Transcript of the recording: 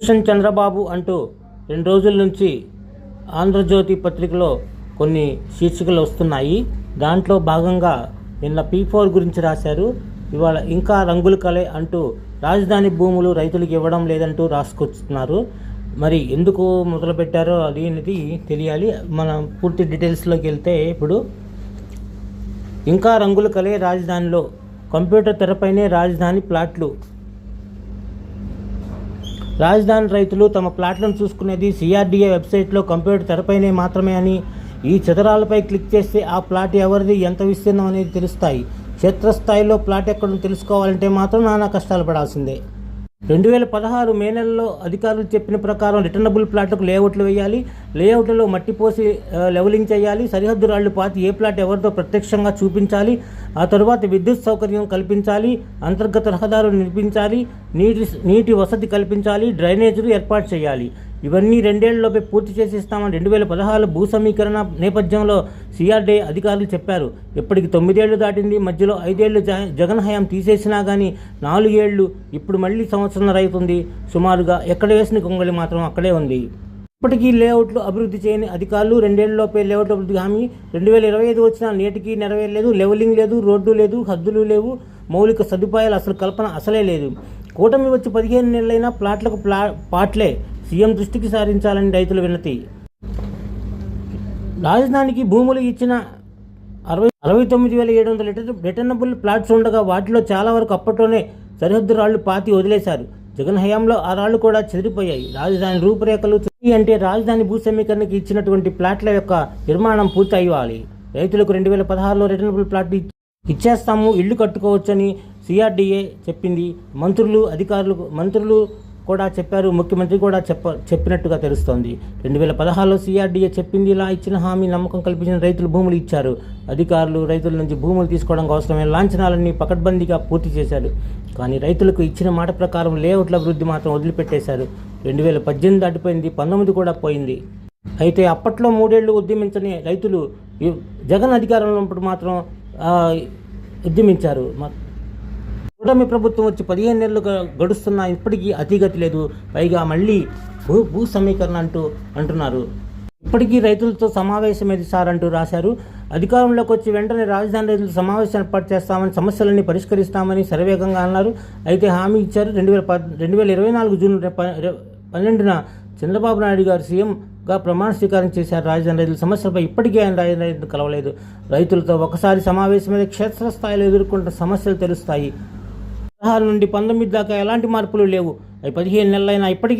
Machine Chandrababu అంటూ 2 రోజుల నుంచి ఆంధ్రజ్యోతి పత్రికలో కొన్ని శీర్షికలు వస్తున్నాయి. దాంట్లో భాగంగా నిన్న P4 గురించి రాశారు. ఇవాళ ఇంకా రంగుల కలే అంటూ రాజధాని భూములు రైతులకు ఇవ్వడం లేదంటూ రాసుకొస్తున్నారు. మరి ఎందుకు మొదలుపెట్టారో అది అనేది తెలియాలి. మనం పూర్తి డీటెయిల్స్లోకి వెళ్తే ఇప్పుడు ఇంకా రంగుల కలే రాజధానిలో కంప్యూటర్ తెరపైనే రాజధాని ప్లాట్లు. రాజధాని రైతులు తమ ప్లాట్లను చూసుకునేది CRDA వెబ్సైట్లో కంప్యూటర్ తెరపైనే మాత్రమే అని, ఈ చదరాలపై క్లిక్ చేస్తే ఆ ప్లాట్ ఎవరిది, ఎంత విస్తీర్ణం అనేది తెలుస్తాయి. క్షేత్రస్థాయిలో ప్లాట్ ఎక్కడో తెలుసుకోవాలంటే మాత్రం నానా కష్టాలు పడాల్సిందే. 2016 మే నెలలో అధికారులు చెప్పిన ప్రకారం రిటర్నబుల్ ప్లాట్లకు లేఅవుట్లు వేయాలి, లేఅవుట్లలో మట్టి పోసి లెవలింగ్ చేయాలి, సరిహద్దు రాళ్లు పాతి ఏ ప్లాట్ ఎవరితో ప్రత్యక్షంగా చూపించాలి, ఆ తరువాత విద్యుత్ సౌకర్యం కల్పించాలి, అంతర్గత రహదారులు నిర్మించాలి, నీటి వసతి కల్పించాలి, డ్రైనేజీలు ఏర్పాటు చేయాలి. ఇవన్నీ 2 ఏళ్లలోపే పూర్తి చేసి ఇస్తామని 2016 భూ సమీకరణ నేపథ్యంలో CRDA అధికారులు చెప్పారు. ఇప్పటికి 9 ఏళ్లు దాటింది. మధ్యలో 5 ఏళ్లు జగన్ హయాం తీసేసినా కానీ 4 ఏళ్లు, ఇప్పుడు మళ్ళీ సంవత్సరంన్నర అవుతుంది. సుమారుగా ఎక్కడ వేసిన గొంగళి మాత్రం అక్కడే ఉంది. ఇప్పటికీ లేఅవుట్లు అభివృద్ధి చేయని అధికారులు 2 ఏళ్లలోపే లేఅవుట్ అభివృద్ధి హామీ 2025 వచ్చినా నేటికి నెరవేరలేదు. లెవలింగ్ లేదు, రోడ్డు లేదు, హద్దులు లేవు, మౌలిక సదుపాయాలు అసలు కల్పన అసలే లేదు. కూటమి వచ్చి 15 నెలలైనా ప్లాట్లకు పాట్లే. సీఎం దృష్టికి సారించాలని రైతుల వినతి. రాజధానికి భూములు ఇచ్చిన 69,700 రిటర్నబుల్ ప్లాట్స్ ఉండగా వాటిలో చాలా వరకు అప్పట్లోనే సరిహద్దు రాళ్లు పాతి వదిలేశారు. జగన్ హయాంలో ఆ రాళ్లు కూడా చెదిరిపోయాయి. రాజధాని రూపురేఖలు అంటే రాజధాని భూ సమీకరణకి ఇచ్చినటువంటి ప్లాట్ల యొక్క నిర్మాణం పూర్తి అయ్యాలి. రైతులకు 2016లో రిటర్నబుల్ ప్లాట్లు ఇచ్చేస్తాము, ఇళ్లు కట్టుకోవచ్చని CRDA చెప్పింది. మంత్రులు కూడా చెప్పారు, ముఖ్యమంత్రి కూడా చెప్పినట్టుగా తెలుస్తోంది. 2016లో CRDA చెప్పింది. ఇలా ఇచ్చిన హామీ నమ్మకం కల్పించిన రైతులు భూములు ఇచ్చారు. అధికారులు రైతుల నుంచి భూములు తీసుకోవడానికి అవసరమైన లాంఛనాలన్నీ పకడ్బందీగా పూర్తి చేశారు. కానీ రైతులకు ఇచ్చిన మాట ప్రకారం లేఅవుట్ల అభివృద్ధి మాత్రం వదిలిపెట్టేశారు. 2018 దాటిపోయింది, 19 కూడా పోయింది. అయితే అప్పట్లో 3 ఏళ్లు ఉద్యమించని రైతులు జగన్ అధికారంలో ఉన్నప్పుడు మాత్రం ఉద్యమించారు. కూటమి ప్రభుత్వం వచ్చి 15 నెలలు గడుస్తున్నా ఇప్పటికీ అతిగతి లేదు. పైగా మళ్ళీ భూ సమీకరణ అంటున్నారు. ఇప్పటికీ రైతులతో సమావేశం ఏది సార్ అంటూ రాశారు. అధికారంలోకి వచ్చి వెంటనే రాజధాని రైతులు సమావేశం ఏర్పాటు చేస్తామని, సమస్యలన్నీ పరిష్కరిస్తామని శరవేగంగా అన్నారు. అయితే హామీ ఇచ్చారు. 2024 జూన్ 12న చంద్రబాబు నాయుడు గారు సీఎంగా ప్రమాణ స్వీకారం చేశారు. రాజధాని రైతుల సమస్యలపై ఇప్పటికీ ఆయన రాజధాని రైతులు కలవలేదు. రైతులతో ఒకసారి సమావేశమైన క్షేత్రస్థాయిలో ఎదుర్కొంటున్న సమస్యలు తెలుస్తాయి. 16 నుండి 19 దాకా ఎలాంటి మార్పులు లేవు. 15 నెలలైనా ఇప్పటికీ